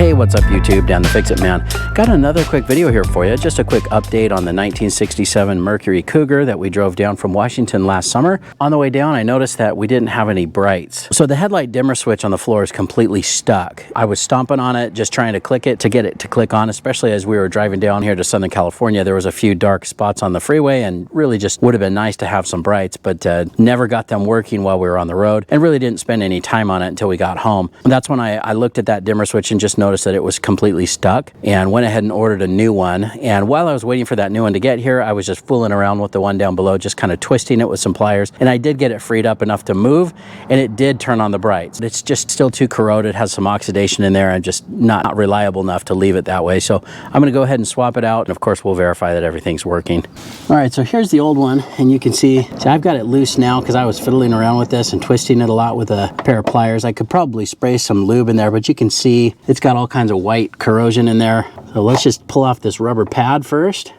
Hey, what's up YouTube? Dan the Fix-It Man. Got another quick video here for you. Just a quick update on the 1967 Mercury Cougar that we drove down from Washington last summer. On the way down, I noticed that we didn't have any brights. So the headlight dimmer switch on the floor is completely stuck. I was stomping on it, just trying to click it to get it to click on, especially as we were driving down here to Southern California. There was a few dark spots on the freeway and really just would have been nice to have some brights, but never got them working while we were on the road and really didn't spend any time on it until we got home. And that's when I looked at that dimmer switch and just noticed that it was completely stuck and went ahead and ordered a new one. And while I was waiting for that new one to get here, I was just fooling around with the one down below, just kind of twisting it with some pliers, and I did get it freed up enough to move, and it did turn on the brights. It's just still too corroded, has some oxidation in there, and just not reliable enough to leave it that way. So I'm going to go ahead and swap it out, and of course we'll verify that everything's working. All right, so here's the old one, and you can see I've got it loose now because I was fiddling around with this and twisting it a lot with a pair of pliers. I could probably spray some lube in there, but you can see it's got all kinds of white corrosion in there. So let's just pull off this rubber pad first.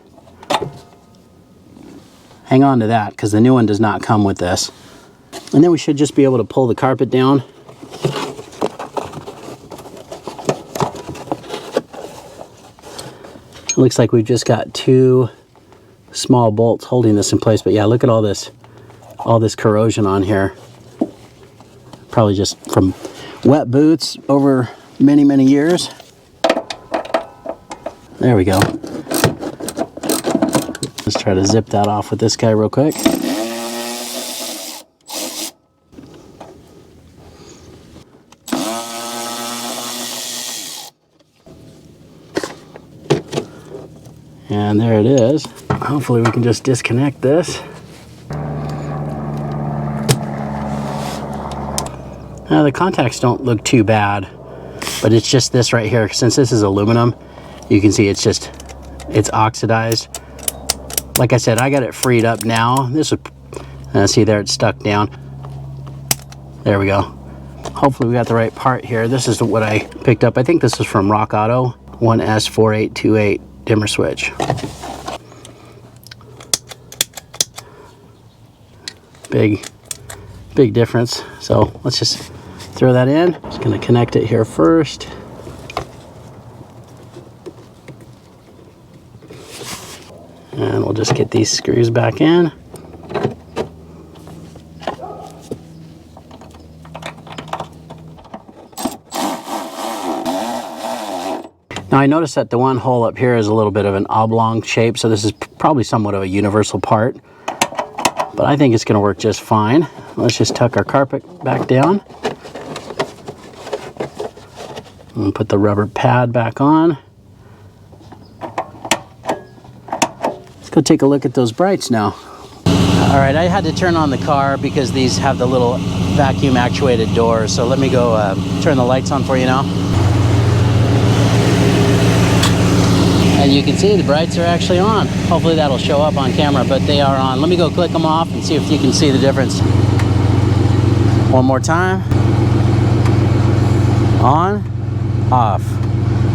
Hang on to that because the new one does not come with this. And then we should just be able to pull the carpet down. It looks like we've just got two small bolts holding this in place, but yeah, look at all this corrosion on here. Probably just from wet boots over many years. There we go. Let's try to zip that off with this guy real quick. And there it is. Hopefully we can just disconnect this. Now the contacts don't look too bad, but it's just this right here. Since this is aluminum, you can see it's oxidized. Like I said, I got it freed up now. This would, see there, it's stuck down. There we go. Hopefully we got the right part here. This is what I picked up. I think this is from Rock Auto, 1S4828 dimmer switch. Big difference. So let's just throw that in. Just gonna connect it here first. And we'll just get these screws back in. Now I noticed that the one hole up here is a little bit of an oblong shape, so this is probably somewhat of a universal part, but I think it's going to work just fine. Let's just tuck our carpet back down and put the rubber pad back on. Let's go take a look at those brights now. All right, I had to turn on the car because these have the little vacuum actuated doors, so let me go turn the lights on for you now. And you can see the brights are actually on. Hopefully that'll show up on camera, but they are on. Let me go click them off and see if you can see the difference. One more time. On, off,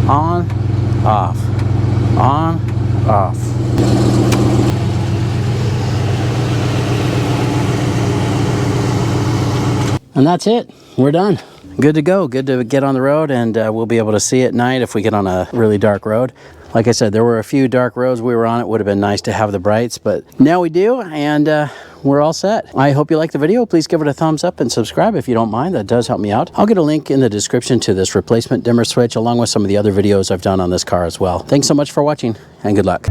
on, off, on, off. And that's it. We're done. Good to go. Good to get on the road, and we'll be able to see at night if we get on a really dark road. Like I said, there were a few dark roads we were on. It would have been nice to have the brights, but now we do, and we're all set. I hope you liked the video. Please give it a thumbs up and subscribe if you don't mind. That does help me out. I'll get a link in the description to this replacement dimmer switch along with some of the other videos I've done on this car as well. Thanks so much for watching, and good luck.